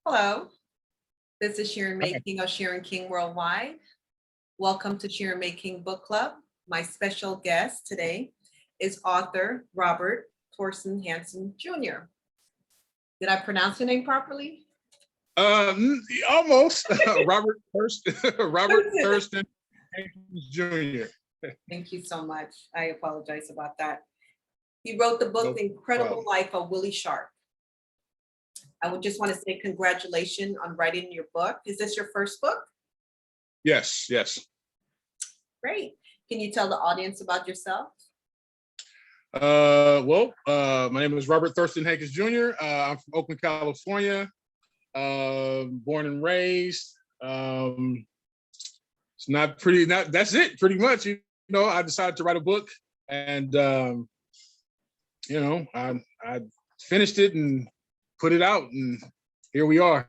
Hello, this is Sharon Hi. Making of Sharon King Worldwide. Welcome to Sharon Making Book Club. My special guest today is author Robert Thurston Hankins Jr. Did I pronounce your name properly? Almost. Robert Thurston, Robert Thurston. Thurston Hankins Jr. Thank you so much. I apologize about that. He wrote the book, No The Incredible problem. Life of Willie Sharp. I would just want to say congratulations on writing your book. Is this your first book? Yes, yes. Great. Can you tell the audience about yourself? My name is Robert Thurston Hankins Jr. I'm from Oakland, California. Born and raised. It's not pretty. Not that's it. Pretty much. I decided to write a book, and I finished it and put it out, and here we are.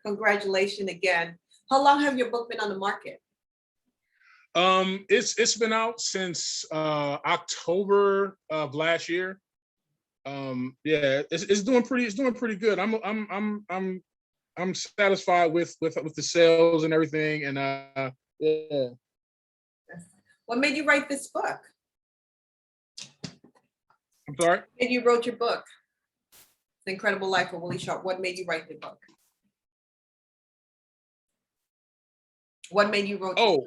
Congratulations again. How long have your book been on the market? It's been out since October of last year. It's doing pretty good. I'm satisfied with the sales and everything, and yeah. What made you write this book? I'm sorry. And you wrote your book, The Incredible Life of Willie Sharp. What made you write the book? What made you write? Oh,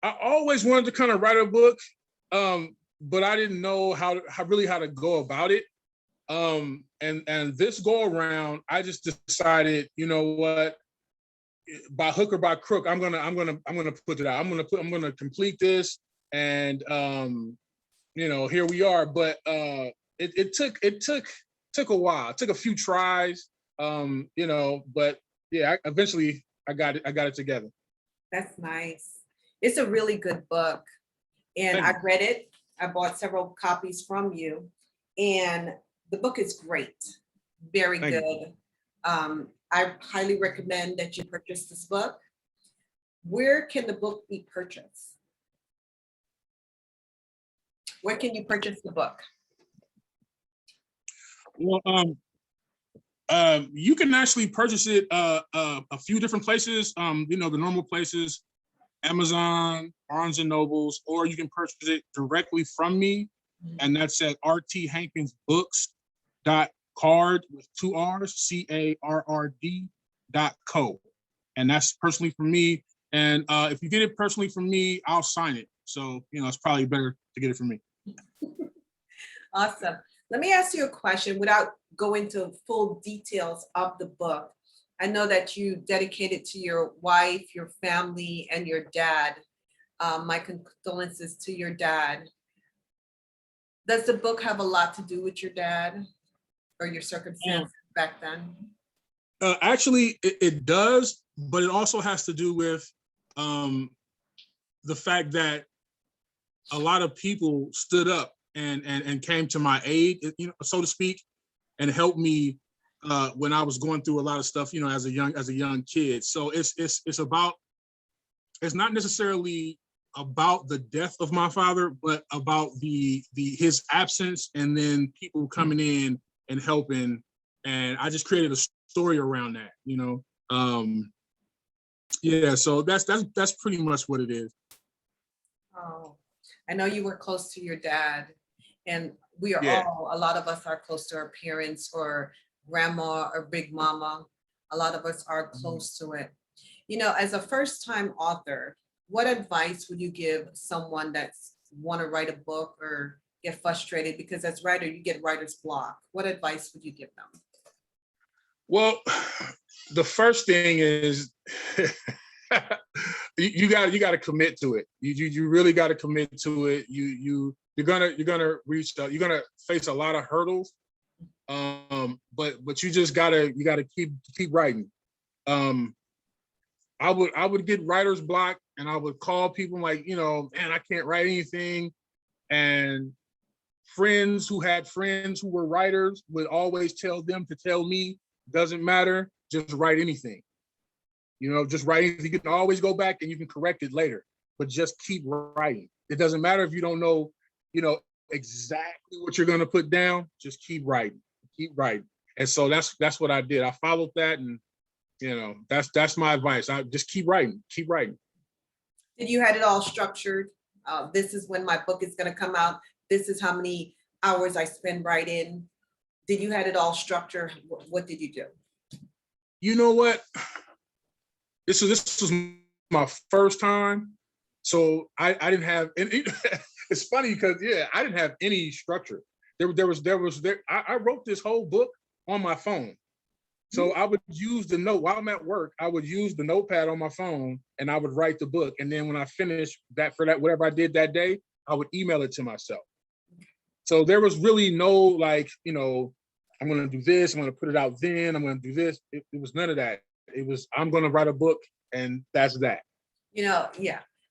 I always wanted to kind of write a book, but I didn't know how to go about it. And this go around, I just decided, you know what, by hook or by crook, I'm gonna put it out. I'm gonna complete this, and here we are. But it took a while. It took a few tries, but yeah, eventually I got it together. That's nice. It's a really good book. And I read it. I bought several copies from you. And the book is great. Very good. I highly recommend that you purchase this book. Where can the book be purchased? Where can you purchase the book? Well, you can actually purchase it a few different places. The normal places, Amazon, Barnes and Nobles, or you can purchase it directly from me, and that's at rthankinsbooks.card with 2 R's, CARRD.co, and that's personally from me. And if you get it personally from me, I'll sign it. So it's probably better to get it from me. Awesome. Let me ask you a question without going into full details of the book. I know that you dedicated to your wife, your family, and your dad. My condolences to your dad. Does the book have a lot to do with your dad or your circumstances back then? Actually, it does, but it also has to do with the fact that a lot of people stood up and came to my aid, so to speak, and helped me when I was going through a lot of stuff, as a young kid. So it's not necessarily about the death of my father, but about his absence, and then people coming in and helping. And I just created a story around that, So that's pretty much what it is. Oh, I know you were close to your dad, and we are Yeah. a lot of us are close to our parents or grandma or big mama. A lot of us are close to it. As a first-time author, what advice would you give someone that's want to write a book or get frustrated? Because as writer, you get writer's block. What advice would you give them? Well, the first thing is you got to commit to it. You really got to commit to it. You're gonna face a lot of hurdles, but you just gotta keep writing. I would get writer's block, and I would call people like, man, I can't write anything, and friends who had friends who were writers would always tell them to tell me, doesn't matter, just write anything. Just write anything. You can always go back and you can correct it later, but just keep writing. It doesn't matter if you don't know, exactly what you're going to put down, just keep writing, keep writing. And so that's what I did. I followed that, and that's my advice. I just keep writing, keep writing. Did you had it all structured? This is when my book is going to come out. This is how many hours I spend writing. Did you had it all structured? What did you do? You know what? This was my first time, so I didn't have. And it's funny because I didn't have any structure. I wrote this whole book on my phone. So I would use the note while I'm at work. I would use the notepad on my phone, and I would write the book. And then when I finished whatever I did that day, I would email it to myself. So there was really no like, I'm going to do this. I'm going to put it out then. I'm going to do this. It was none of that. It was, I'm going to write a book, and that's that.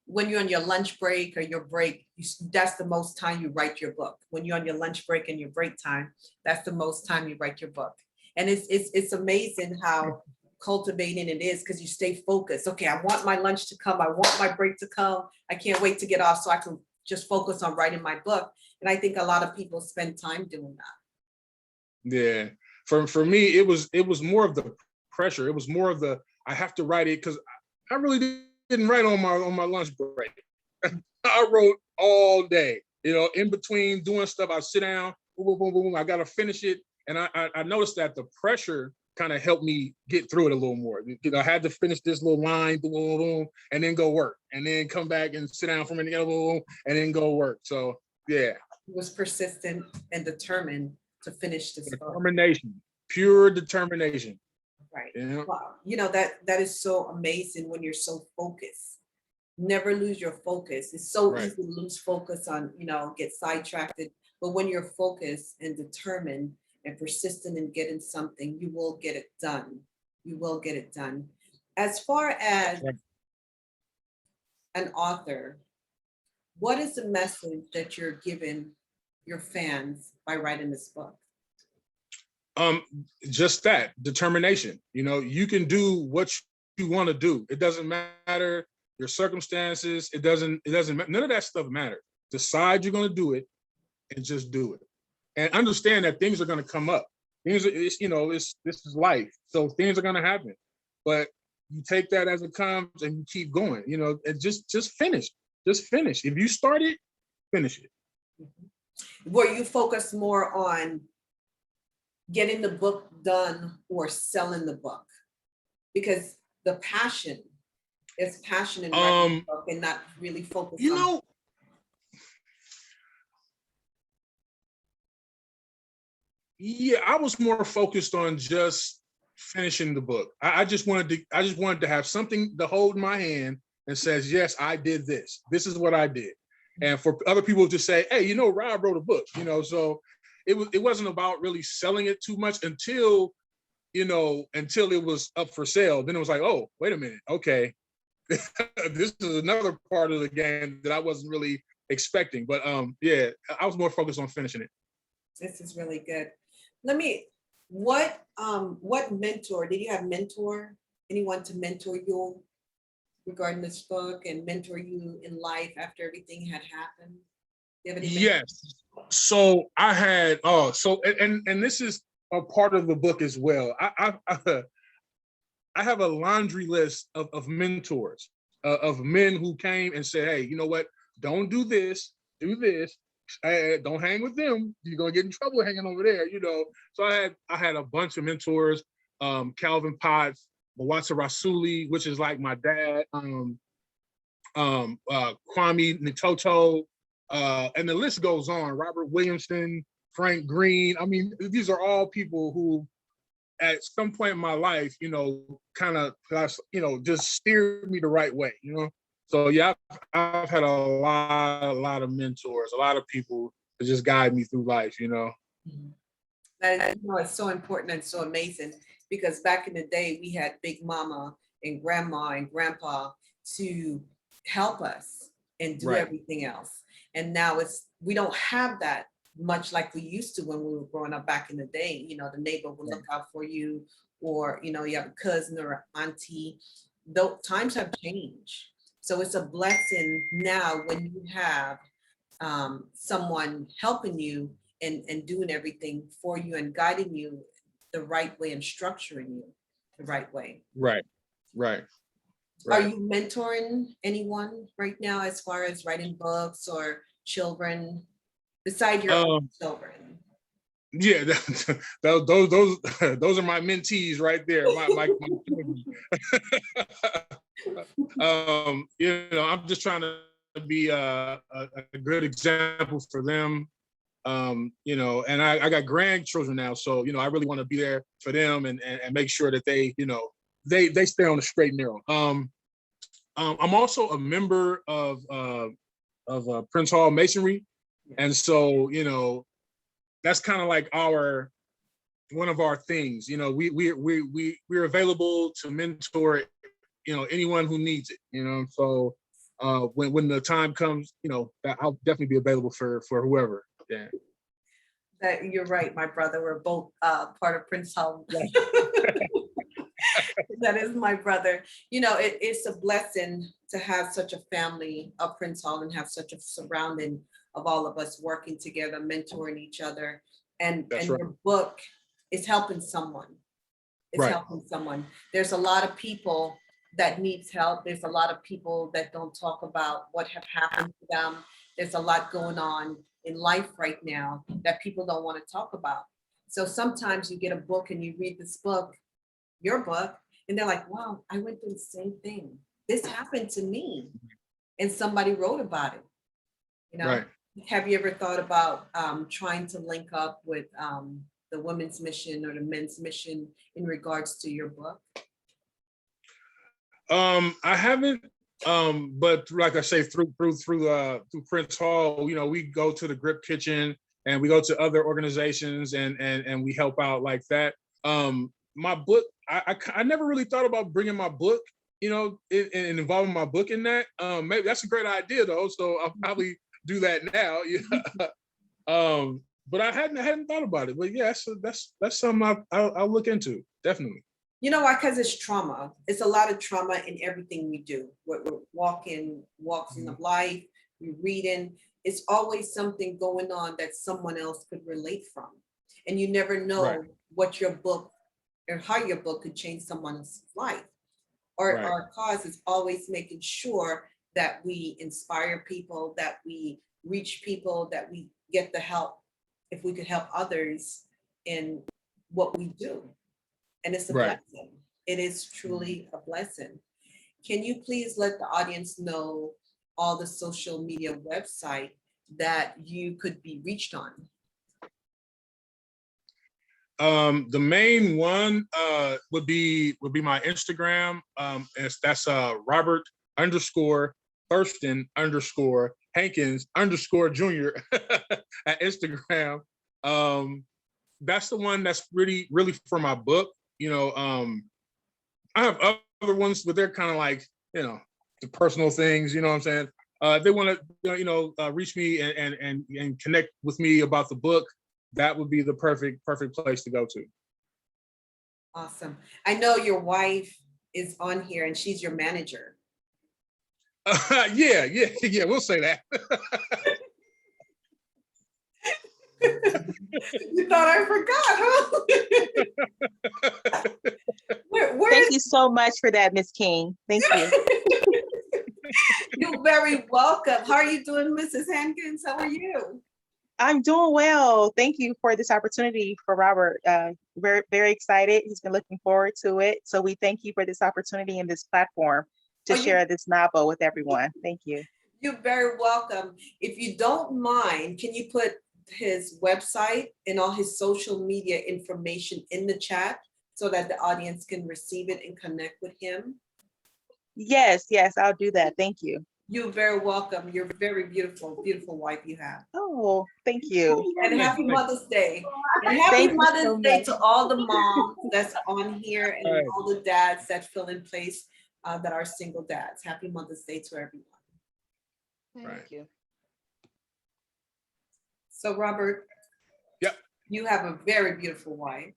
When you're on your lunch break or your break, that's the most time you write your book. When you're on your lunch break and your break time, that's the most time you write your book. And it's amazing how cultivating it is, because you stay focused. Okay, I want my lunch to come. I want my break to come. I can't wait to get off so I can just focus on writing my book. And I think a lot of people spend time doing that. Yeah. For me, it was more of the pressure. It was more of the, I have to write it, because I really didn't write on my lunch break. I wrote all day, in between doing stuff. I sit down, boom, boom, boom, boom. I got to finish it. And I noticed that the pressure kind of helped me get through it a little more. I had to finish this little line, boom, boom, boom, and then go work, and then come back and sit down for a minute, boom, boom, and then go work. So yeah, it was persistent and determined to finish this determination, pure determination. Right. Yeah. Wow. That is so amazing when you're so focused. Never lose your focus. It's so easy to lose focus on, get sidetracked. But when you're focused and determined and persistent in getting something, you will get it done. You will get it done. As far as an author, what is the message that you're giving your fans by writing this book? Just that determination. You can do what you want to do. It doesn't matter your circumstances. It doesn't. None of that stuff matters. Decide you're going to do it, and just do it. And understand that things are going to come up. This is life. So things are going to happen, but you take that as it comes and you keep going, and just finish. Just finish. If you start it, finish it. Were you focused more on getting the book done or selling the book? Because the passion is passion in writing the book and not really focused on. Yeah, I was more focused on just finishing the book. I just wanted to have something to hold in my hand and says, yes, I did this. This is what I did. And for other people to say, hey, Rob wrote a book, so it wasn't about really selling it too much until it was up for sale. Then it was like, oh, wait a minute. Okay. This is another part of the game that I wasn't really expecting. But I was more focused on finishing it. This is really good. What mentor, did you have anyone to mentor you regarding this book and mentor you in life after everything had happened? Do you have any yes. So I had, and this is a part of the book as well. I have a laundry list of mentors, of men who came and said, hey, you know what? Don't do this, do this. Don't hang with them. You're gonna get in trouble hanging over there, So I had a bunch of mentors, Calvin Potts, Mawatsa Rasuli, which is like my dad, Kwame Nitoto, and the list goes on. Robert Williamson, Frank Green. I mean, these are all people who, at some point in my life, kind of, just steered me the right way, So yeah, I've had a lot of mentors, a lot of people to just guide me through life, That is, it's so important and so amazing, because back in the day we had Big Mama and Grandma and Grandpa to help us and do everything else. And now we don't have that much like we used to when we were growing up back in the day. The neighbor will look out for you, or you have a cousin or auntie. Though times have changed. So it's a blessing now when you have someone helping you and doing everything for you and guiding you the right way and structuring you the right way. Right. Right. Are Right. you mentoring anyone right now as far as writing books or children beside your own children? Yeah, those are my mentees right there. My children. You know, I'm just trying to be a good example for them. You know, and I got grandchildren now, so you know, I really want to be there for them and make sure that they, you know, they stay on the straight and narrow. I'm also a member of Prince Hall Masonry, and so you know, that's kind of like one of our things. You know, we're available to mentor, you know, anyone who needs it. You know, so when the time comes, you know, I'll definitely be available for whoever. Yeah. That you're right, my brother. We're both part of Prince Hall. That is my brother. You know, it's a blessing to have such a family of Prince Hall and have such a surrounding of all of us working together, mentoring each other. And That's and right. your book is helping someone. It's Right. helping someone. There's a lot of people that needs help. There's a lot of people that don't talk about what have happened to them. There's a lot going on in life right now that people don't want to talk about. So sometimes you get a book and you read this book, your book, and they're like, wow, I went through the same thing. This happened to me. And somebody wrote about it. You know, Right. have you ever thought about trying to link up with the women's mission or the men's mission in regards to your book? I haven't, but like I say, through Prince Hall, you know, we go to the Grip Kitchen and we go to other organizations and we help out like that. My book, I never really thought about bringing my book, you know, and involving my book in that. Maybe that's a great idea though. So I'll probably do that now. Yeah. But I hadn't thought about it. But yeah, that's something I'll look into, definitely. You know why? Because it's trauma. It's a lot of trauma in everything we do. We're walks in of life, we're reading. It's always something going on that someone else could relate from. And you never know Right. what your book or how your book could change someone's life. Or Right. our cause is always making sure that we inspire people, that we reach people, that we get the help, if we could help others in what we do. And it's a Right. blessing. It is truly a blessing. Can you please let the audience know all the social media website that you could be reached on? The main one would be my Instagram. That's Robert _Thurston _Hankins _ Jr. at Instagram. That's the one that's really for my book. You know, I have other ones, but they're kind of like, you know, the personal things. You know what I'm saying? If they want to, reach me and connect with me about the book, that would be the perfect place to go to. Awesome. I know your wife is on here and she's your manager. Yeah, we'll say that. You thought I forgot, huh? Thank you so much for that, Miss King. Thank you. You're very welcome. How are you doing, Mrs. Hankins? How are you? I'm doing well. Thank you for this opportunity for Robert. Very, very excited. He's been looking forward to it. So we thank you for this opportunity and this platform to share this novel with everyone. Thank you. You're very welcome. If you don't mind, can you put his website and all his social media information in the chat so that the audience can receive it and connect with him? Yes, I'll do that. Thank you. You're very welcome. You're very beautiful, beautiful wife you have. Oh, thank you. And happy Mother's Day. And happy Mother's Day to all the moms that's on here and all the dads that fill in place that are single dads. Happy Mother's Day to everyone. Thank you. So Robert, Yep. You have a very beautiful wife.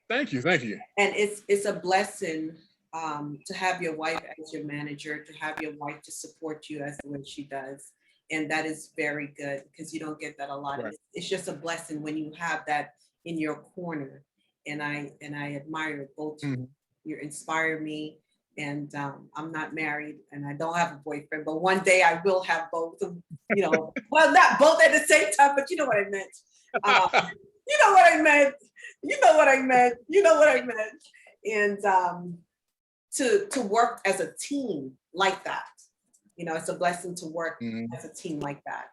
Thank you. And it's a blessing to have your wife as your manager, to have your wife to support you as the way she does. And that is very good because you don't get that a lot. Right. It's just a blessing when you have that in your corner. And I admire both of you. Mhm. You inspire me. And I'm not married and I don't have a boyfriend, but one day I will have both of, well, not both at the same time, but you know what I meant. You know what I meant. You know what I meant. You know what I meant. And to work as a team like that, it's a blessing to work as a team like that.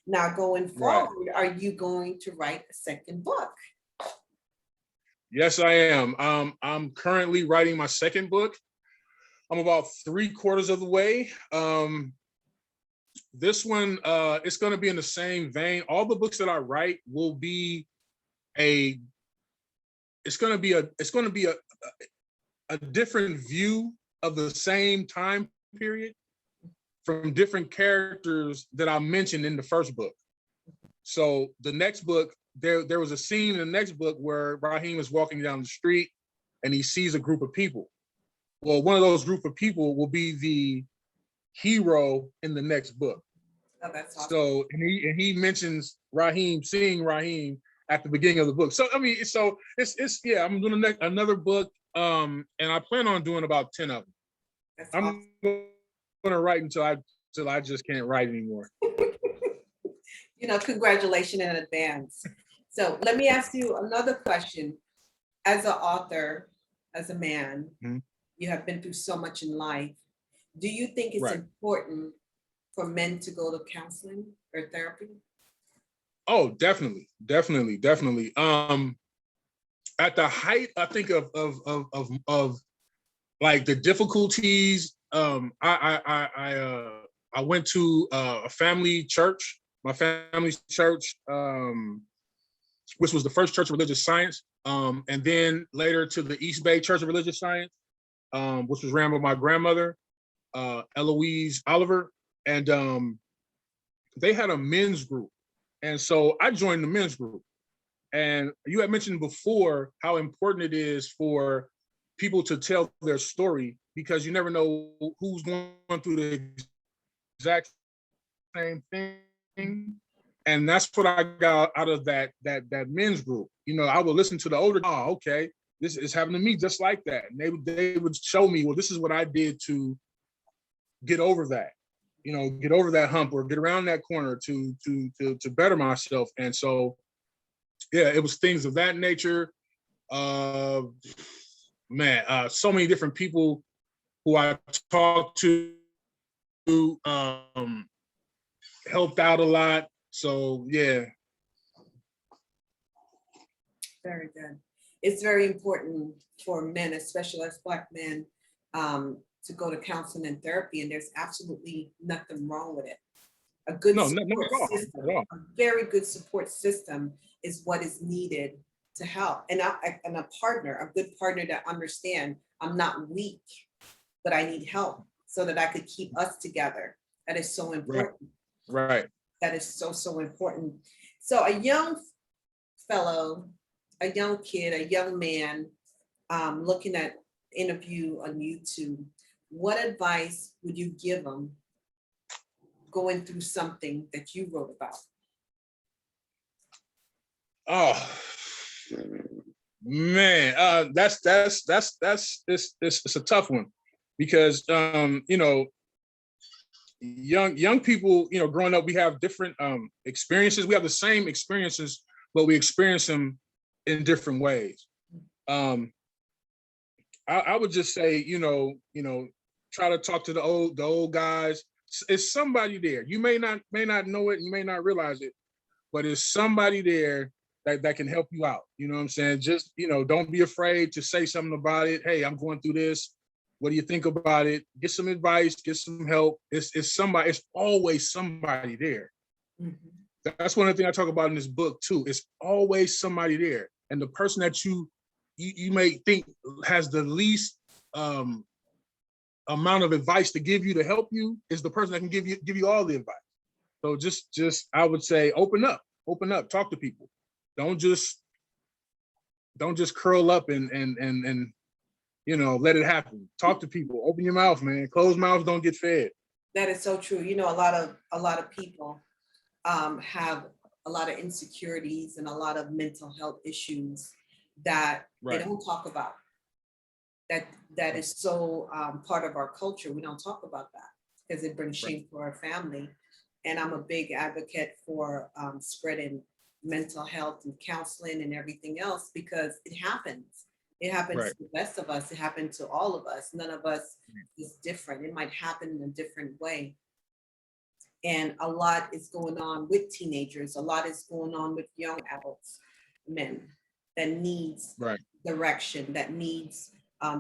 Now, going forward, are you going to write a second book? Yes, I am. I'm currently writing my second book. I'm about 3/4 of the way. This one, it's going to be in the same vein. All the books that I write will be it's going to be a different view of the same time period from different characters that I mentioned in the first book. So the next book, there was a scene in the next book where Raheem is walking down the street and he sees a group of people. Well, one of those group of people will be the hero in the next book. Oh, that's awesome. So and he mentions seeing Raheem at the beginning of the book. So I mean, it's yeah, I'm doing another book, and I plan on doing about 10 of them. That's I'm awesome. gonna write until I just can't write anymore. Congratulations in advance. So let me ask you another question. As an author, as a man, you have been through so much in life. Do you think it's important for men to go to counseling or therapy? Oh, definitely. At the height, I think of like the difficulties. I went to a family church, my family's church, which was the first church of religious science, and then later to the East Bay Church of Religious Science, which was ran by my grandmother, Eloise Oliver, and they had a men's group. And so I joined the men's group. And you had mentioned before how important it is for people to tell their story because you never know who's going through the exact same thing. And that's what I got out of that men's group. I would listen to the older, okay, this is happening to me just like that. And they would show me, well, this is what I did to get over that. Get over that hump or get around that corner to better myself. And so, yeah, it was things of that nature. So many different people who I talked to helped out a lot. So, yeah. Very good. It's very important for men, especially as Black men, to go to counseling and therapy, and there's absolutely nothing wrong with it. A good support system, a very good support system is what is needed to help. And a partner, a good partner that understands I'm not weak, but I need help so that I could keep us together. That is so important. Right. That is so important. So a young fellow, a young kid, a young man, looking at interview on YouTube, what advice would you give them going through something that you wrote about? Oh man, that's it's a tough one because young people, growing up, we have different experiences. We have the same experiences, but we experience them in different ways. I would just say, try to talk to the old guys. It's somebody there. You may not know it, you may not realize it, but it's somebody there that can help you out. You know what I'm saying? Just, don't be afraid to say something about it. Hey, I'm going through this. What do you think about it? Get some advice, get some help. It's somebody, it's always somebody there. Mm-hmm. That's one of the things I talk about in this book too. It's always somebody there. And the person that you may think has the least amount of advice to give you to help you is the person that can give you all the advice. So just I would say open up, talk to people. Don't just curl up and let it happen. Talk to people. Open your mouth, man. Closed mouths don't get fed. That is so true. You know, a lot of people have a lot of insecurities and a lot of mental health issues that they Right. don't talk about. That that is so part of our culture. We don't talk about that because it brings Right. shame to our family. And I'm a big advocate for spreading mental health and counseling and everything else because it happens. It happens Right. to the best of us. It happened to all of us. None of us is different. It might happen in a different way. And a lot is going on with teenagers. A lot is going on with young adults, men that needs Right. direction, that needs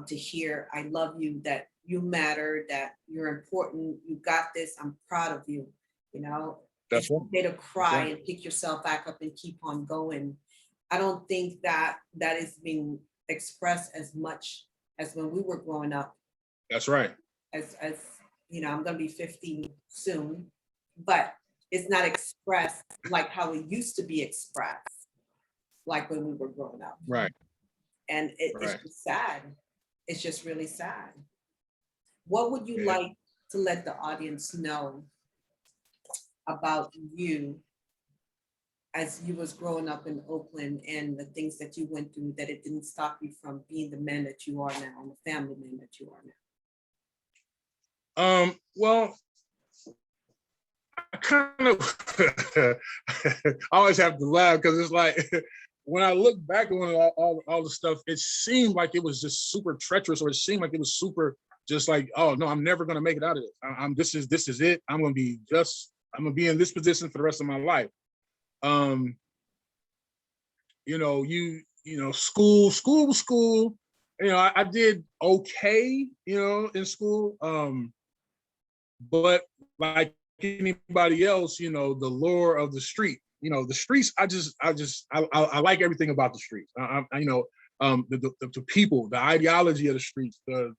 to hear, I love you, that you matter, that you're important, you got this, I'm proud of you. You know, That's it's right. okay to That's cry right. and pick yourself back up and keep on going. I don't think that that is being expressed as much as when we were growing up. That's right. As you know, I'm gonna be 50 soon, but it's not expressed like how it used to be expressed, like when we were growing up. Right. And it's Right. just sad. It's just really sad. What would you Yeah. like to let the audience know about you as you was growing up in Oakland and the things that you went through, that it didn't stop you from being the man that you are now and the family man that you are now? Well, I kind of I always have to laugh because it's like when I look back on all the stuff, it seemed like it was just super treacherous, or it seemed like it was super just like, oh no, I'm never gonna make it out of this. I'm this is it. I'm gonna be in this position for the rest of my life. Um, school was school. I did okay, in school. But like anybody else, the lure of the street. The streets. I like everything about the streets. The people, the ideology of the streets, the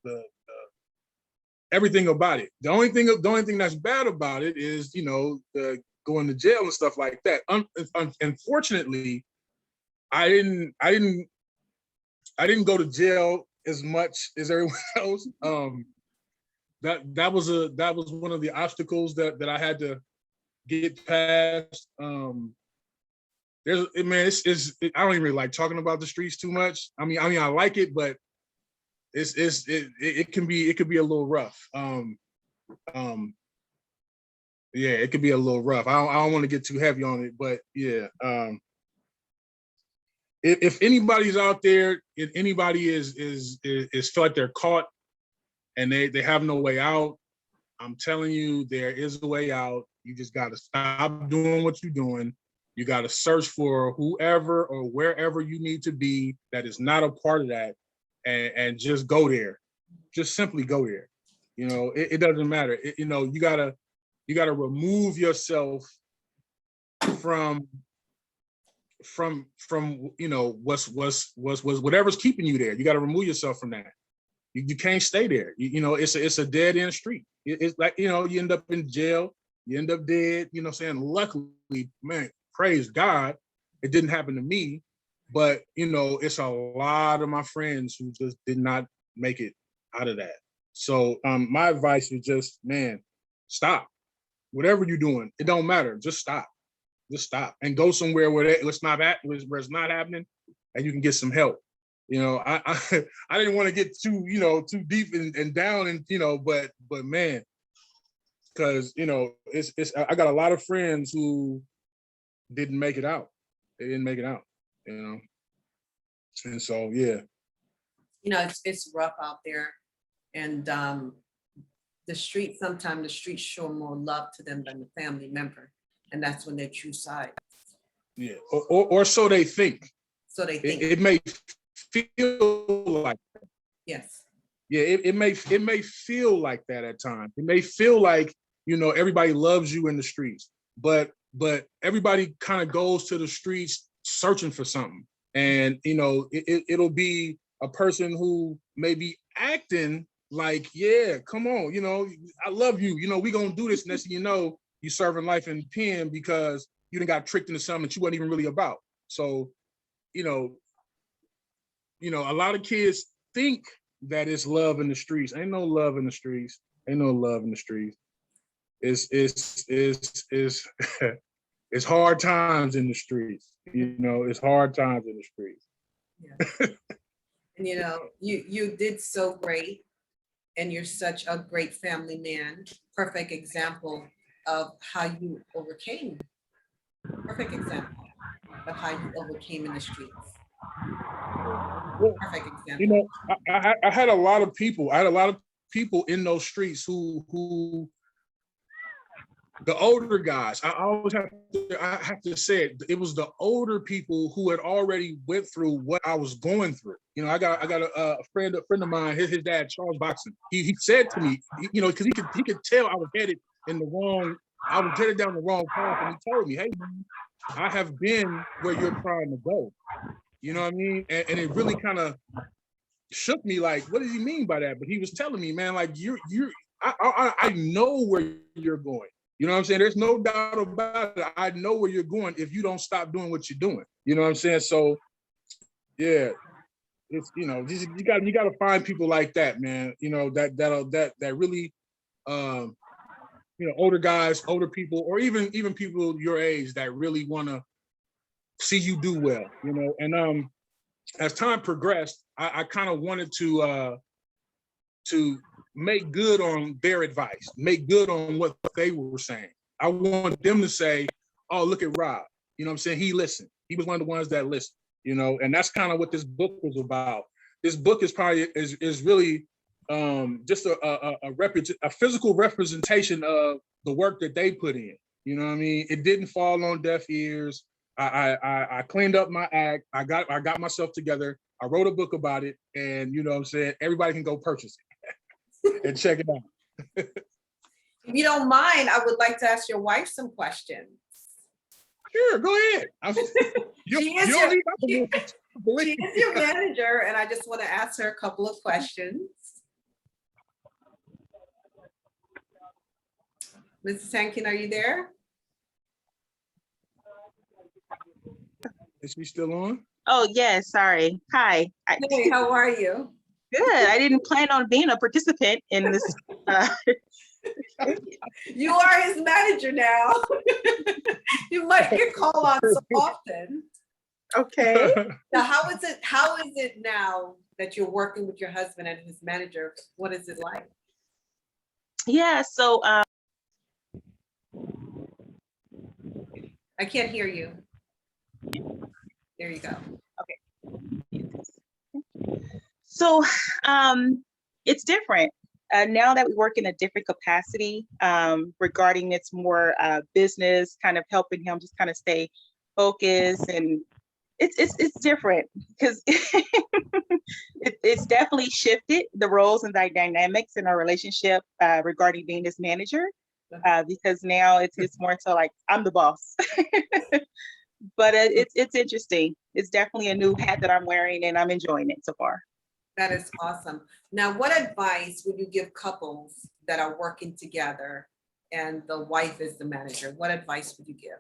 everything about it. The only thing that's bad about it is, the going to jail and stuff like that. Unfortunately, I didn't go to jail as much as everyone else. That was one of the obstacles that I had to get past. I don't even really like talking about the streets too much. I like it, but it can be a little rough. Yeah, it could be a little rough. I don't want to get too heavy on it, but yeah. If anybody's out there, if anybody is feel like they're caught and they have no way out, I'm telling you, there is a way out. You just got to stop doing what you're doing. You got to search for whoever or wherever you need to be that is not a part of that, and just go there. Just simply go there. It doesn't matter. You gotta remove yourself from what's whatever's keeping you there. You got to remove yourself from that. You can't stay there. It's a dead end street. It's like, you end up in jail, you end up dead, saying, luckily, man, praise God, it didn't happen to me. But, it's a lot of my friends who just did not make it out of that. So my advice is just, man, stop. Whatever you're doing, it don't matter. Just stop. Just stop and go somewhere where it's not happening, and you can get some help. I didn't want to get too deep and down, and but man, because it's I got a lot of friends who didn't make it out. They didn't make it out, and so yeah. It's rough out there, and sometimes the streets show more love to them than the family member, and that's when they choose sides. Yeah, or so they think. So they think. It may feel like that. Yes. Yeah, it may feel like that at times. It may feel like, everybody loves you in the streets, but everybody kind of goes to the streets searching for something. And, it'll be a person who may be acting like, yeah, come on, I love you, we gonna do this. Next thing you know, you serving life in pen because you done got tricked into something that you wasn't even really about. So, a lot of kids think that it's love in the streets. Ain't no love in the streets. Ain't no love in the streets. it's it's hard times in the streets. You know, it's hard times in the streets. Yeah. And you know, you did so great, and you're such a great family man. Perfect example of how you overcame. Perfect example of how you overcame in the streets. Well, Perfect you example. know, I had a lot of people. I had a lot of people in those streets who the older guys. I have to say it. It was the older people who had already went through what I was going through. You know, I got a friend of mine. His dad, Charles Boxon. He said to me, you know, because he could tell I was headed in the wrong. I was headed down the wrong path, and he told me, "Hey, man, I have been where you're trying to go." You know what I mean? And it really kind of shook me. Like, what does he mean by that? But he was telling me, man, like I know where you're going. You know what I'm saying? There's no doubt about it. I know where you're going if you don't stop doing what you're doing. You know what I'm saying? So, yeah, it's, you know, you got to find people like that, man. You know, that really, you know, older guys, older people, or even people your age that really want to see you do well. You know, and as time progressed, I kind of wanted to make good on their advice, make good on what they were saying. I wanted them to say, "Oh, look at Rob. You know what I'm saying? He listened. He was one of the ones that listened." You know, and that's kind of what this book was about. This book is probably is really just a physical representation of the work that they put in. You know what I mean? It didn't fall on deaf ears. I cleaned up my act. I got myself together. I wrote a book about it, and you know what I'm saying? Everybody can go purchase it and check it out. If you don't mind, I would like to ask your wife some questions. Sure, go ahead. She is your manager, and I just want to ask her a couple of questions. Mrs. Hankins, are you there? Is she still on? Oh, yes, sorry. Hi. Hey, how are you? Good. I didn't plan on being a participant in this. You are his manager now. You might get called on so often. Okay. Now, how is it now that you're working with your husband and his manager? What is it like? Yeah, so I can't hear you. There you go. okay. So it's different. Now that we work in a different capacity regarding it's more business, kind of helping him just kind of stay focused, and it's different because it's definitely shifted the roles and the dynamics in our relationship regarding being his manager because now it's more so like I'm the boss. But it's interesting. It's definitely a new hat that I'm wearing, and I'm enjoying it so far. That is awesome. Now, what advice would you give couples that are working together and the wife is the manager? What advice would you give?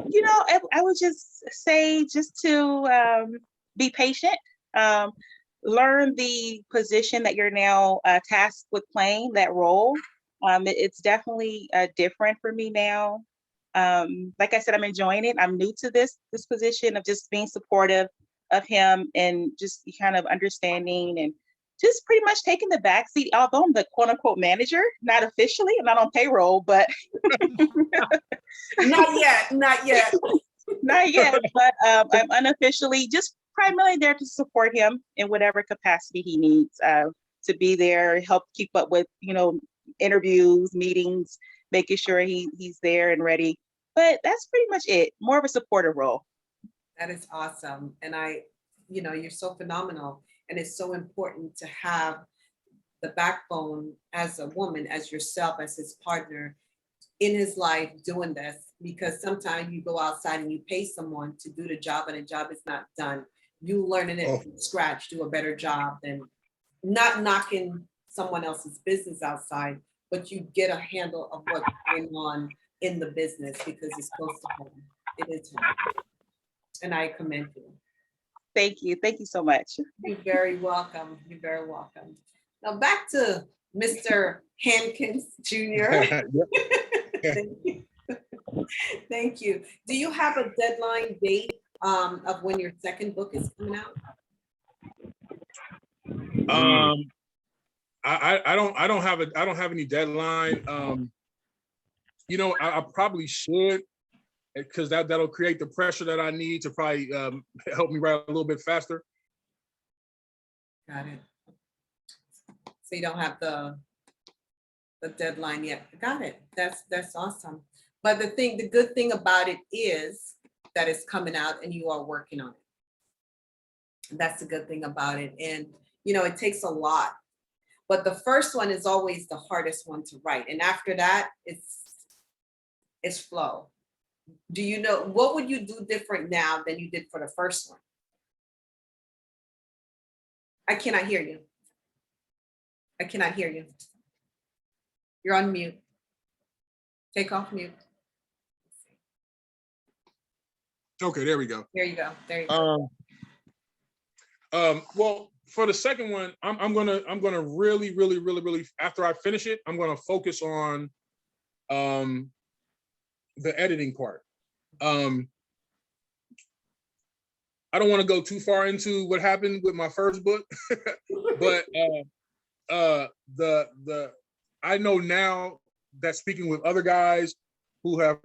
You know, I would just say just to be patient, learn the position that you're now tasked with playing, that role. It's definitely different for me now. Like I said, I'm enjoying it. I'm new to this position of just being supportive of him and just kind of understanding and just pretty much taking the backseat, although I'm the quote unquote manager, not officially, I'm not on payroll, but Not yet, not yet. Not yet, but I'm unofficially just primarily there to support him in whatever capacity he needs to be there, help keep up with, you know, interviews, meetings, making sure he's there and ready. But that's pretty much it, more of a supportive role. That is awesome. And you're so phenomenal. And it's so important to have the backbone as a woman, as yourself, as his partner in his life doing this, because sometimes you go outside and you pay someone to do the job and the job is not done. You learning it from scratch, do a better job than not knocking someone else's business outside, but you get a handle of what's going on in the business because it's close to home. It is home. And I commend you. Thank you. Thank you so much. You're very welcome. You're very welcome. Now back to Mr. Hankins Jr. Thank you. Thank you. Do you have a deadline date of when your second book is coming out? I don't have any deadline. You know, I probably should, because that'll create the pressure that I need to probably help me write a little bit faster. Got it. So you don't have the deadline yet. Got it. That's awesome. But the good thing about it is that it's coming out and you are working on it. That's the good thing about it. And you know, it takes a lot. But the first one is always the hardest one to write. And after that, it's flow. Do you know, what would you do different now than you did for the first one? I cannot hear you. I cannot hear you. You're on mute. Take off mute. Okay, there we go. There you go. There you go. Well, for the second one, I'm gonna really after I finish it, I'm gonna focus on the editing part. I don't want to go too far into what happened with my first book, but I know now that speaking with other guys who have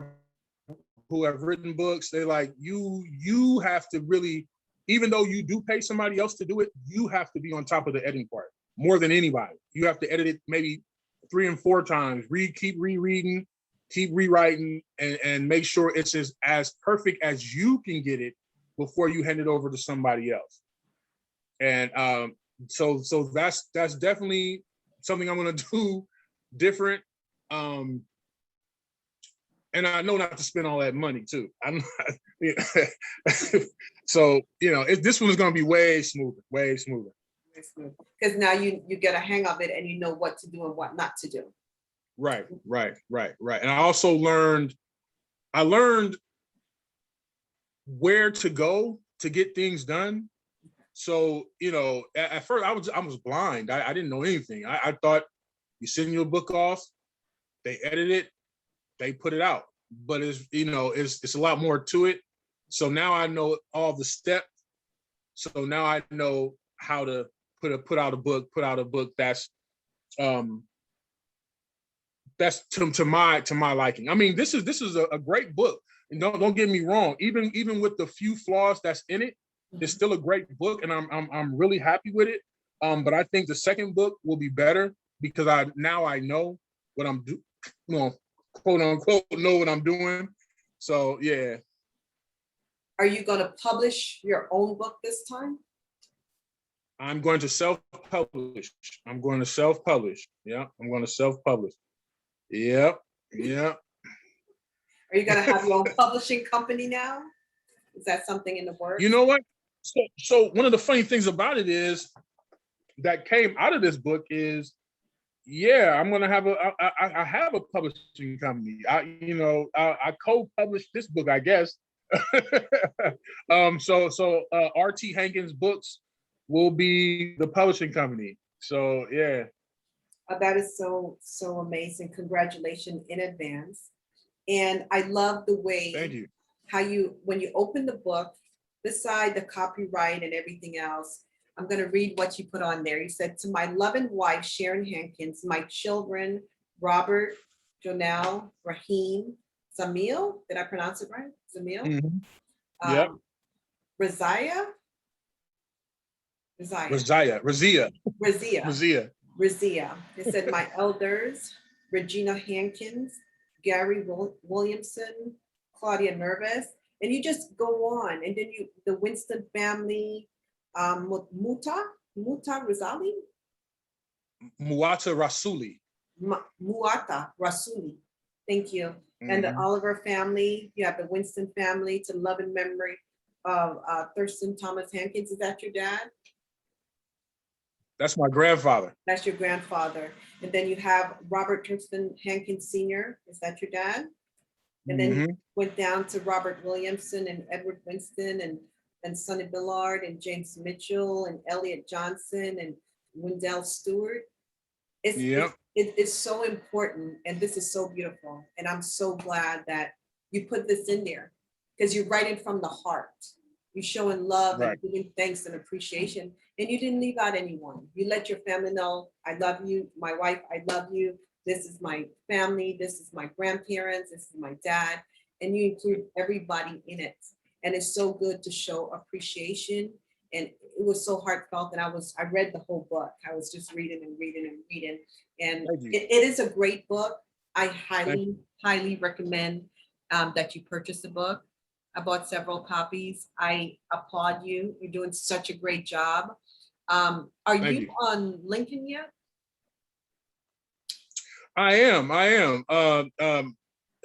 written books, they're like, you have to really, even though you do pay somebody else to do it, you have to be on top of the editing part more than anybody. You have to edit it maybe 3 and 4 times, keep rereading, keep rewriting, and make sure it's as perfect as you can get it before you hand it over to somebody else. And so that's definitely something I'm gonna do different. And I know not to spend all that money too. I'm not, so you know, this one is going to be way smoother. Because now you get a hang of it and you know what to do and what not to do. Right. And I also learned where to go to get things done. So you know, at first I was blind. I didn't know anything. I thought you send your book off, they edit it, they put it out, but it's a lot more to it. So now I know all the steps. So now I know how to put out a book that's to my liking. I mean, this is a great book. And don't get me wrong. Even with the few flaws that's in it, it's still a great book, and I'm really happy with it. But I think the second book will be better because I know what I'm doing. Quote unquote, know what I'm doing. So yeah. Are you going to publish your own book this time? I'm going to self-publish. Yeah, I'm going to self-publish. Yep. Are you going to have your own publishing company now? Is that something in the works? You know what? So one of the funny things about it is that came out of this book is, yeah, I'm gonna have I have a publishing company. I co-published this book, I guess. So RT Hankins Books will be the publishing company. So yeah. That is so amazing. Congratulations in advance. And I love the way Thank you. How when you open the book, beside the copyright and everything else, I'm going to read what you put on there. You said, "To my loving wife, Sharon Hankins, my children, Robert, Jonelle, Raheem, Zamil," did I pronounce it right? Zamil? Mm-hmm. Yep. Razia. It said, "My elders, Regina Hankins, Gary Williamson, Claudia Nervous," and you just go on. And then the Winston family, Muata Rasuli. Thank you. Mm-hmm. And the Oliver family. You have the Winston family, to love and memory of Thurston Thomas Hankins. Is that your dad? That's my grandfather. That's your grandfather. And then you have Robert Thurston Hankins Sr. Is that your dad? And then you went down to Robert Williamson and Edward Winston and Sonny Billard and James Mitchell and Elliot Johnson and Wendell Stewart. Yeah. It's so important, and this is so beautiful. And I'm so glad that you put this in there because you're writing from the heart. You're showing love Right. and giving thanks and appreciation. And you didn't leave out anyone. You let your family know, I love you, my wife, I love you. This is my family, this is my grandparents, this is my dad. And you include everybody in it. And it's so good to show appreciation. And it was so heartfelt. And I read the whole book. I was just reading and reading and reading. And Thank you. it is a great book. I Thank you. highly recommend that you purchase the book. I bought several copies. I applaud you. You're doing such a great job. Are Thank you you. on LinkedIn yet? I am. I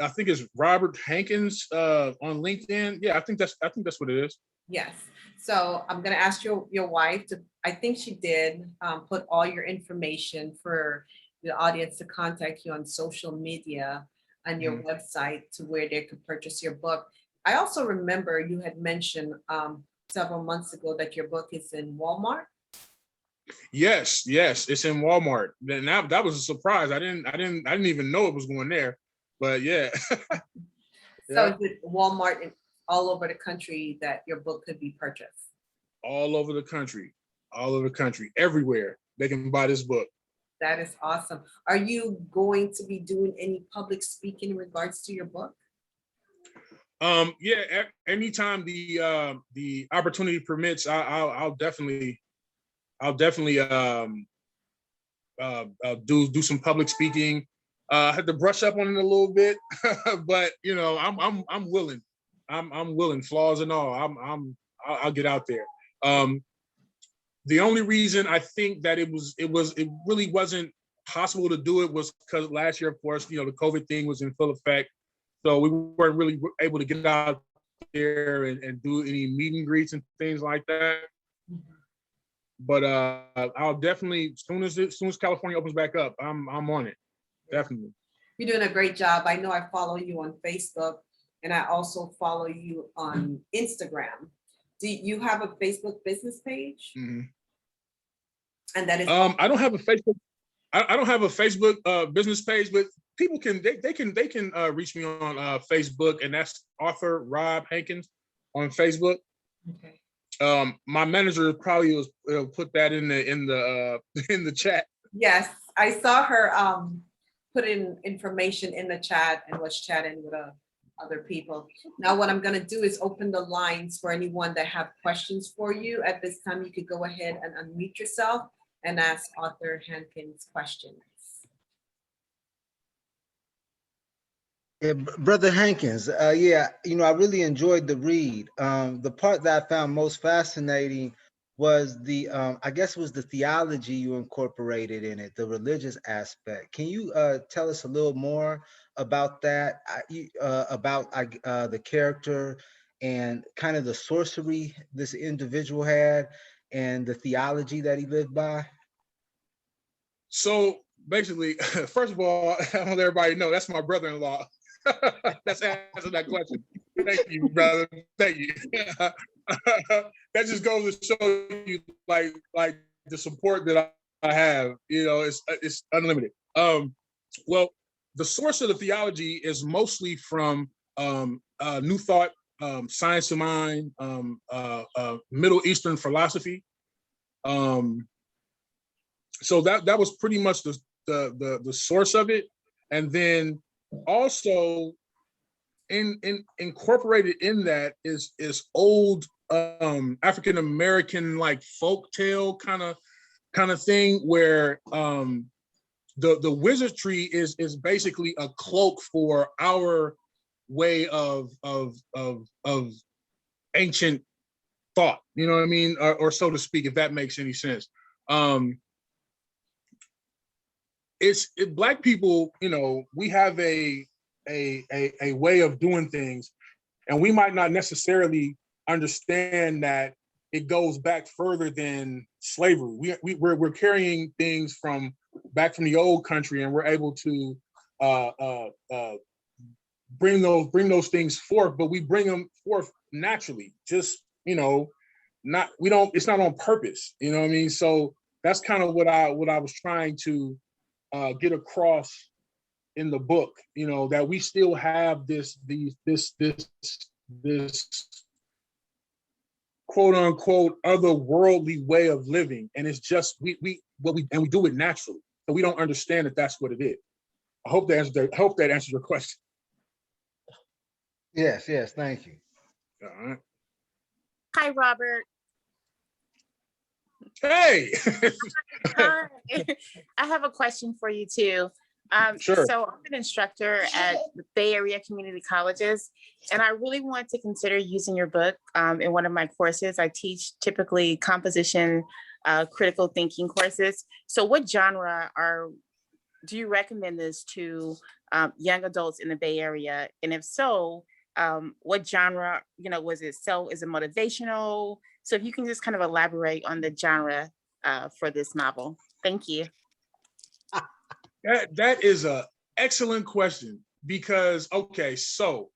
think it's Robert Hankins on LinkedIn. Yeah, I think that's what it is. Yes. So I'm going to ask your wife to, I think she did put all your information for the audience to contact you on social media and your website to where they could purchase your book. I also remember you had mentioned several months ago that your book is in Walmart. Yes, it's in Walmart. That was a surprise. I didn't even know it was going there. But yeah. So is it Walmart in all over the country that your book could be purchased? All over the country, everywhere they can buy this book. That is awesome. Are you going to be doing any public speaking in regards to your book? Yeah, anytime the opportunity permits, I'll definitely do some public speaking. I had to brush up on it a little bit, but you know, I'm willing. I'm willing, flaws and all. I'll get out there. The only reason I think that it really wasn't possible to do it was because last year, of course, you know, the COVID thing was in full effect. So we weren't really able to get out there and do any meet and greets and things like that. But I'll definitely, as soon as California opens back up, I'm on it. Definitely. You're doing a great job. I know I follow you on Facebook and I also follow you on Instagram. Do you have a Facebook business page? Mm-hmm. And that is I don't have a Facebook. I don't have a Facebook business page, but people can reach me on Facebook, and that's author Rob Hankins on Facebook. okay. My manager probably will put that in the chat. Yes, I saw her put in information in the chat and was chatting with other people. Now what I'm going to do is open the lines for anyone that have questions for you. At this time, you could go ahead and unmute yourself and ask author Hankins questions. Yeah, Brother Hankins, yeah, you know, I really enjoyed the read. The part that I found most fascinating was I guess it was the theology you incorporated in it, the religious aspect. Can you tell us a little more about that, about the character and kind of the sorcery this individual had and the theology that he lived by? So basically, first of all, I want everybody to know that's my brother-in-law. That's answering that question. Thank you, brother. Thank you. That just goes to show you, like the support that I have. You know, it's unlimited. Well, the source of the theology is mostly from New Thought, Science of Mind, Middle Eastern philosophy. So that was pretty much the source of it, and then also incorporated in that is old African American like folk tale kind of thing where the wizardry is basically a cloak for our way of ancient thought, you know what I mean, or so to speak, if that makes any sense. Black people, you know, we have a way of doing things, and we might not necessarily understand that it goes back further than slavery. We're carrying things back from the old country, and we're able to bring those things forth, but we bring them forth naturally, just, you know, it's not on purpose, you know what I mean? So that's kind of what I was trying to get across in the book, that we still have this quote unquote otherworldly way of living, and it's just we do it naturally, so we don't understand that that's what it is. I hope that answers your question. Yes, thank you. All right. Hi, Robert. Hey. Hi. I have a question for you too. Sure. So I'm an instructor at Bay Area community colleges, and I really want to consider using your book in one of my courses. I teach typically composition, critical thinking courses. So what genre do you recommend this to young adults in the Bay Area? And if so, what genre, is it motivational? So if you can just kind of elaborate on the genre for this novel. Thank you. That is an excellent question, because, okay, so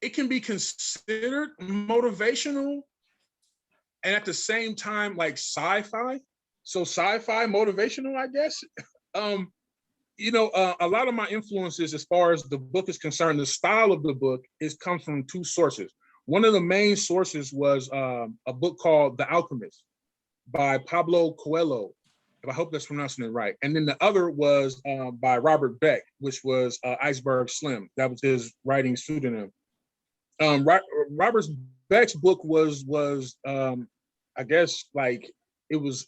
it can be considered motivational and at the same time like sci-fi. So sci-fi motivational, I guess. A lot of my influences as far as the book is concerned, the style of the book comes from two sources. One of the main sources was a book called The Alchemist by Pablo Coelho. I hope that's pronouncing it right. And then the other was by Robert Beck, which was Iceberg Slim. That was his writing pseudonym. Robert Beck's book was I guess like it was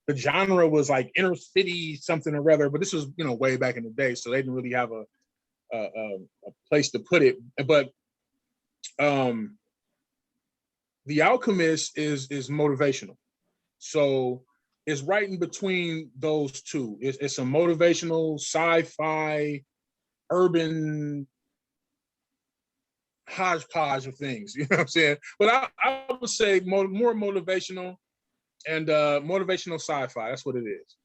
the genre was like inner city something or other, but this was way back in the day, so they didn't really have a place to put it. But The Alchemist is motivational, so it's right in between those two. It's a motivational sci-fi urban hodgepodge of things, you know what I'm saying? But I would say more motivational and motivational sci-fi. That's what it is.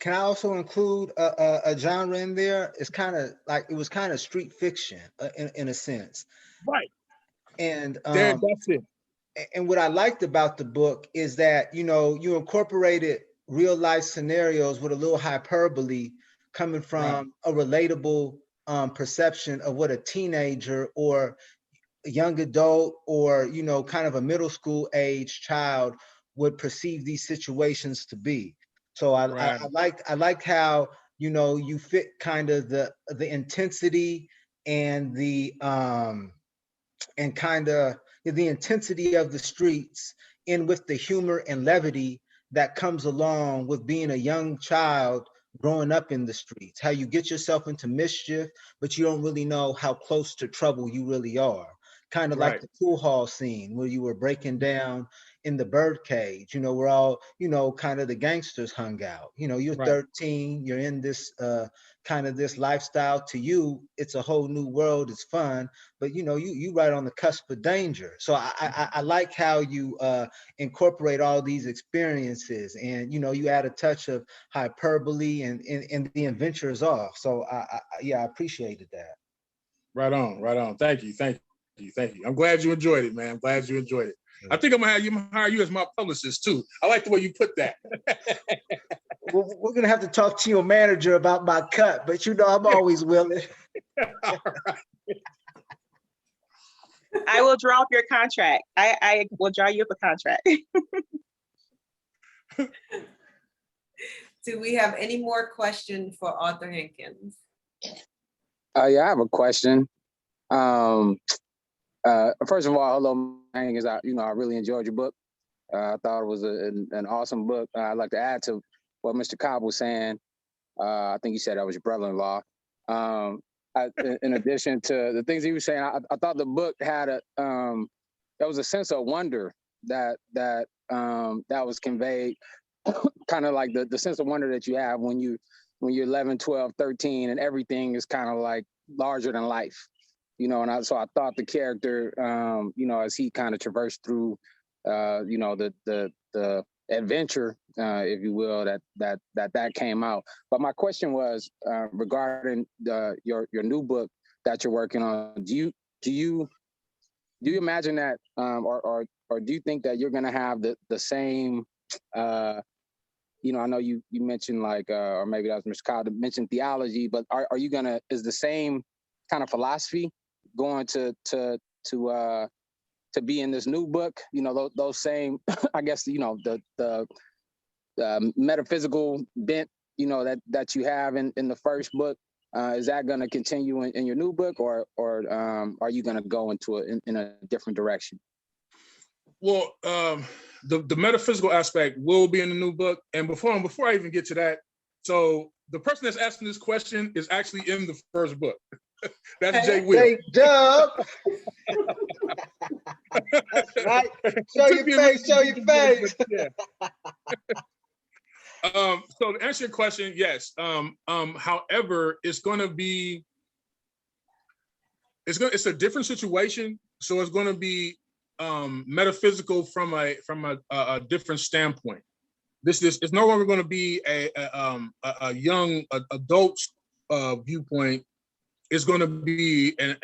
Can I also include a genre in there? It's kind of like, it was kind of street fiction in a sense. Right. And that's it. And what I liked about the book is that, you incorporated real life scenarios with a little hyperbole coming from a relatable perception of what a teenager or a young adult or, kind of a middle school age child would perceive these situations to be. So I liked how, you fit kind of the intensity and the intensity of the streets in with the humor and levity that comes along with being a young child growing up in the streets, how you get yourself into mischief, but you don't really know how close to trouble you really are. Kind of like the pool hall scene where you were breaking down in the birdcage, where all, kind of the gangsters hung out. You're 13, you're in this kind of this lifestyle. To you, it's a whole new world, it's fun, but you right on the cusp of danger. So I like how you incorporate all these experiences, and you add a touch of hyperbole, and the adventure is off. So I appreciated that. Right on. Thank you. I'm glad you enjoyed it, man. I'm glad you enjoyed it. I think I'm gonna hire you as my publicist too. I like the way you put that. We're gonna have to talk to your manager about my cut, but I'm always willing. I will draw up your contract. I will draw you up a contract. Do we have any more questions for Author Hankins? Yeah, I have a question. First of all, hello, Hankins. I really enjoyed your book. I thought it was an awesome book. I'd like to add to what Mr. Cobb was saying. I think he said that was your brother-in-law. In addition to the things he was saying, I thought the book had there was a sense of wonder that was conveyed, kind of like the sense of wonder that you have when you're 11, 12, 13, and everything is kind of like larger than life. So I thought the character, as he kind of traversed through, the adventure, if you will, that came out. But my question was regarding your new book that you're working on. Do you imagine that, or do you think that you're going to have the same you know, I know you mentioned like, or maybe that was Mr. Kyle that mentioned theology, but are you gonna, is the same kind of philosophy going to be in this new book? You know, those same, I guess, you know, the metaphysical bent, you know, that you have in the first book. Is that going to continue in your new book, or are you going to go into in a different direction? Well, the metaphysical aspect will be in the new book. And before I even get to that, so the person that's asking this question is actually in the first book. That's Jay Will. Great job. That's right. Show your face, show your face. Yeah. So to answer your question, yes. However, it's a different situation. So it's going to be metaphysical from a different standpoint. It's no longer going to be a young adult's viewpoint. It's going to be an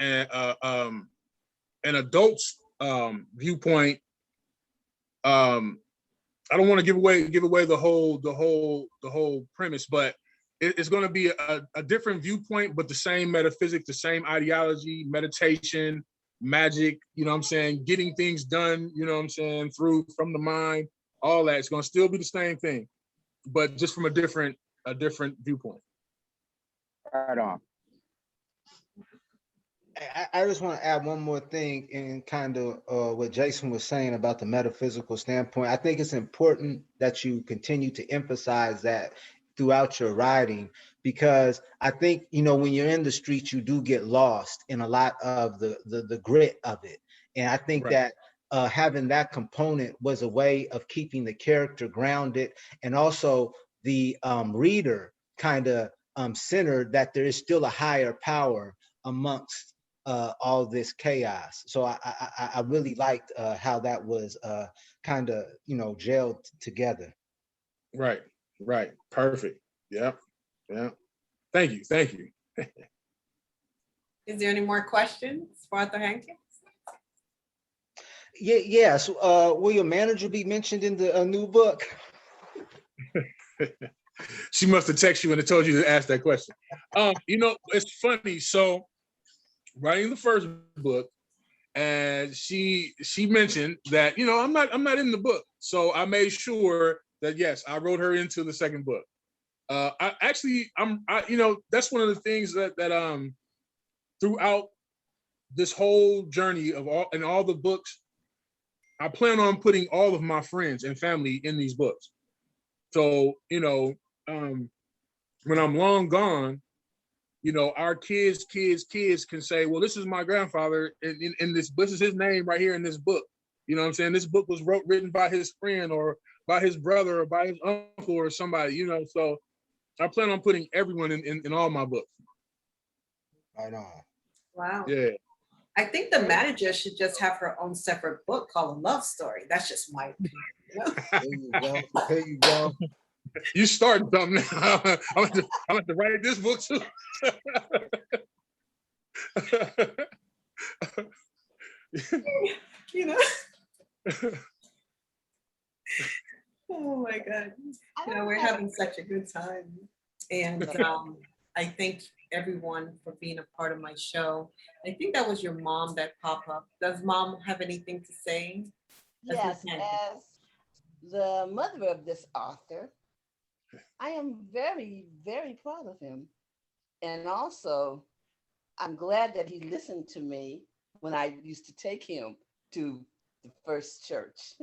adult's viewpoint. I don't want to give away the whole premise, but it's going to be a different viewpoint, but the same metaphysics, the same ideology, meditation, magic, you know what I'm saying, getting things done, you know what I'm saying, from the mind, all that. It's going to still be the same thing, but just from a different viewpoint. Right on. I just want to add one more thing in kind of what Jason was saying about the metaphysical standpoint. I think it's important that you continue to emphasize that throughout your writing, because I think, you know, when you're in the streets, you do get lost in a lot of the grit of it. And I think Right. that having that component was a way of keeping the character grounded, and also the reader kind of centered that there is still a higher power amongst all this chaos. So I really liked how that was kind of, you know, gelled together. Right. Perfect. Yeah. Thank you. Is there any more questions for Arthur Hankins? Yes. Will your manager be mentioned in the new book? She must have texted you and told you to ask that question. You know, it's funny. So writing the first book, and she mentioned that, you know, I'm not in the book. So I made sure that, yes, I wrote her into the second book. You know, that's one of the things that throughout this whole journey of all the books, I plan on putting all of my friends and family in these books. So, you know, when I'm long gone, you know, our kids can say, well, this is my grandfather in this is his name right here in this book. You know what I'm saying? This book was written by his friend or by his brother or by his uncle or somebody, you know. So I plan on putting everyone in all my books. Right on. Wow. Yeah. I think the manager should just have her own separate book called A Love Story. That's just my opinion. There you go. You started something now. I'm going to write this book too. You know? Oh my God. You know, we're having such a good time. And I thank everyone for being a part of my show. I think that was your mom that popped up. Does mom have anything to say? Yes, as the mother of this author, I am very, very proud of him. And also, I'm glad that he listened to me when I used to take him to the first church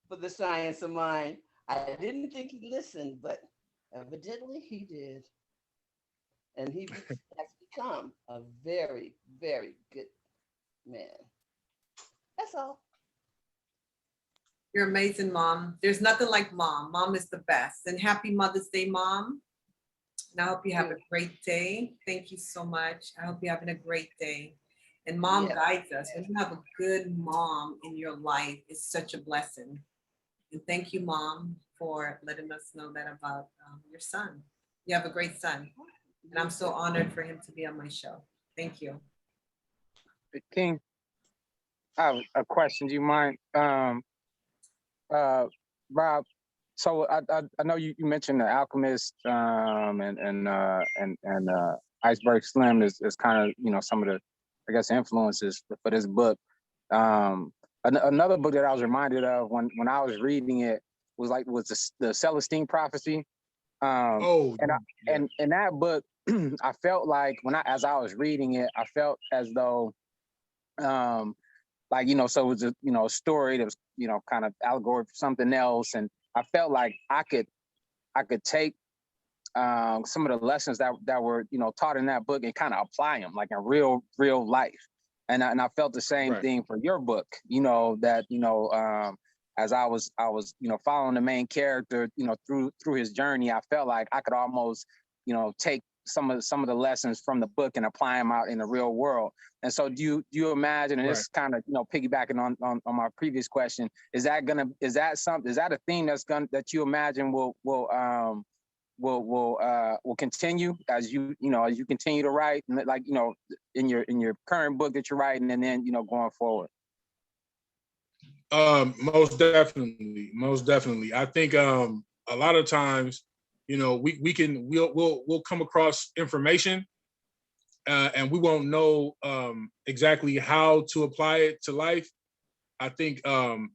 for the science of mind. I didn't think he listened, but evidently he did. And he has become a very, very good man. That's all. You're amazing, Mom. There's nothing like Mom. Mom is the best. And happy Mother's Day, Mom. And I hope you have a great day. Thank you so much. I hope you're having a great day. And Mom guides us. When you have a good mom in your life, it's such a blessing. And thank you, Mom, for letting us know that about your son. You have a great son. And I'm so honored for him to be on my show. Thank you. King, I have a question. Do you mind, Rob? So I know you mentioned The Alchemist and Iceberg Slim is kind of, you know, some of the, I guess, influences for this book. Another book that I was reminded of when I was reading it was the Celestine Prophecy. And in that book, I felt like as I was reading it, I felt as though like, you know, so it was a, you know, a story that was, you know, kind of allegory for something else. And I felt like I could take some of the lessons that were, you know, taught in that book and kind of apply them like in real life. And I felt the same thing for your book, you know, that, you know, as I was, you know, following the main character, you know, through his journey, I felt like I could almost, you know, take some of the lessons from the book and apply them out in the real world. And so do you imagine, and this kind of, you know, piggybacking on my previous question, is that a theme that you imagine will continue as you continue to write, and like, you know, in your current book that you're writing, and then, you know, going forward? Most definitely. I think a lot of times, you know, we'll come across information and we won't know exactly how to apply it to life. I think it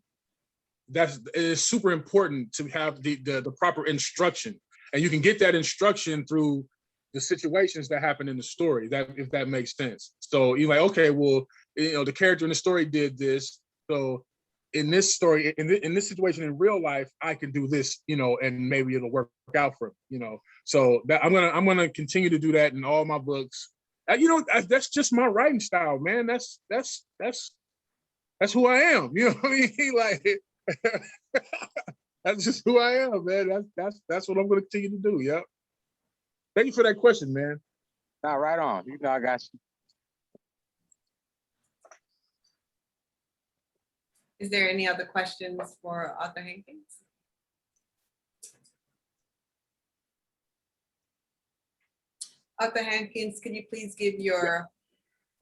is super important to have the proper instruction, and you can get that instruction through the situations that happen in the story, that if that makes sense. So you're like, okay, well, you know, the character in the story did this, so in this story, in this situation in real life, I can do this, you know, and maybe it'll work out for him, you know. So that I'm gonna continue to do that in all my books. You know, that's just my writing style, man. That's who I am. You know what I mean? Like that's just who I am, man. That's what I'm gonna continue to do. Yeah. Thank you for that question, man. Nah, right on. You know, I got you. Is there any other questions for Arthur Hankins? Arthur Hankins, could you please give your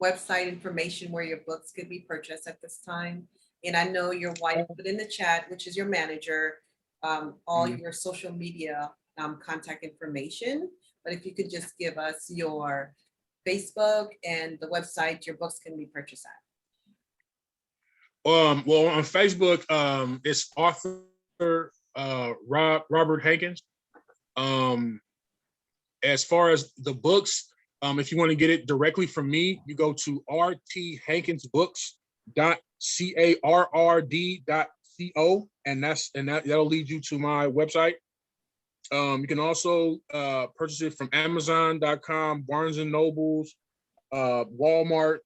website information where your books could be purchased at this time? And I know your wife put in the chat, which is your manager, all your social media contact information. But if you could just give us your Facebook and the website your books can be purchased at. Well, on Facebook, it's Arthur Robert Hankins. As far as the books, if you want to get it directly from me, you go to rthankinsbooks.carrd.co, and that'll lead you to my website. You can also purchase it from Amazon.com, Barnes and Nobles, Walmart.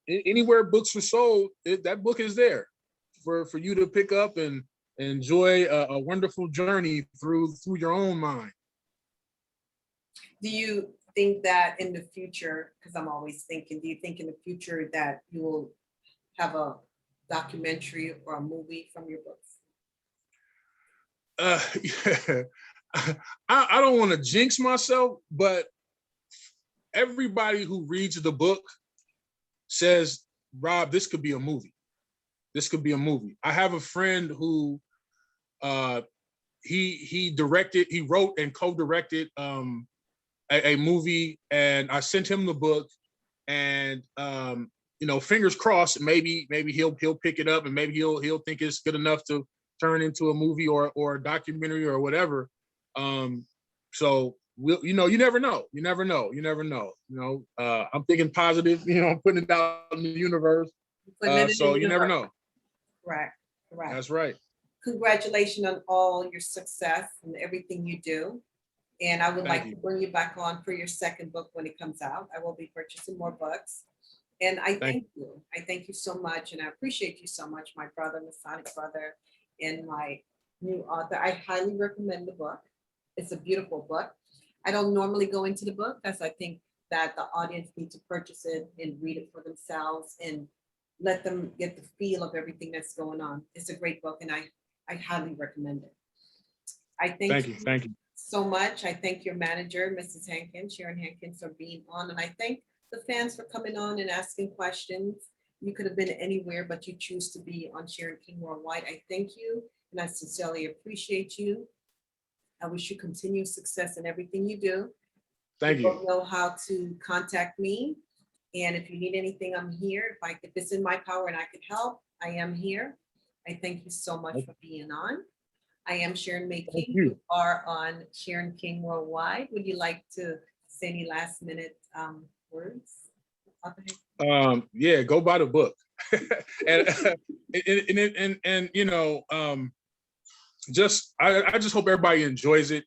Anywhere books are sold, that book is there for you to pick up and enjoy a wonderful journey through your own mind. Do you think that in the future, because I'm always thinking, do you think in the future that you will have a documentary or a movie from your books? Yeah. I don't want to jinx myself, but everybody who reads the book says, Rob, this could be a movie. This could be a movie. I have a friend who he wrote and co-directed a movie, and I sent him the book, and you know, fingers crossed, maybe he'll pick it up, and maybe he'll think it's good enough to turn into a movie or a documentary or whatever. So you know, you never know. You know, I'm thinking positive. You know, I'm putting it out in the universe. So you never know. Correct. That's right. Congratulations on all your success and everything you do. And I would like to bring you back on for your second book when it comes out. I will be purchasing more books. And I thank you. I thank you so much. And I appreciate you so much, my brother, Masonic brother, and my new author. I highly recommend the book. It's a beautiful book. I don't normally go into the book because I think that the audience needs to purchase it and read it for themselves and let them get the feel of everything that's going on. It's a great book, and I highly recommend it. I thank you so much. I thank your manager, Mrs. Hankins, Sharon Hankins, for being on, and I thank the fans for coming on and asking questions. You could have been anywhere, but you choose to be on Sharon King Worldwide. I thank you. and I sincerely appreciate you. I wish you continued success in everything you do. Thank You you. both know how to contact me. And if you need anything, I'm here. If it's in my power and I could help, I am here. I thank you so much for being on. I am Sharon May King. you. You are on Sharon King Worldwide. Would you like to say any last minute words? Yeah, go buy the book. and you know, just I just hope everybody enjoys it.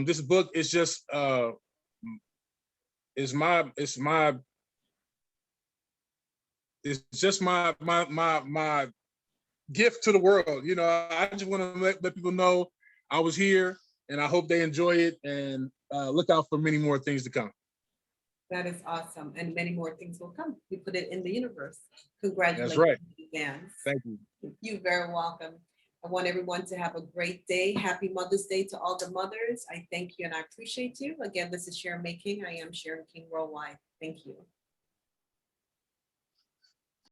This book is just it's just my gift to the world. You know, I just want to let people know I was here, and I hope they enjoy it, and look out for many more things to come. That is awesome, and many more things will come. We put it in the universe. Congratulations. That's right. In advance. Thank you. You're very welcome. I want everyone to have a great day. Happy Mother's Day to all the mothers. I thank you and I appreciate you. Again, this is Sharon May King. I am Sharon King Worldwide. Thank you.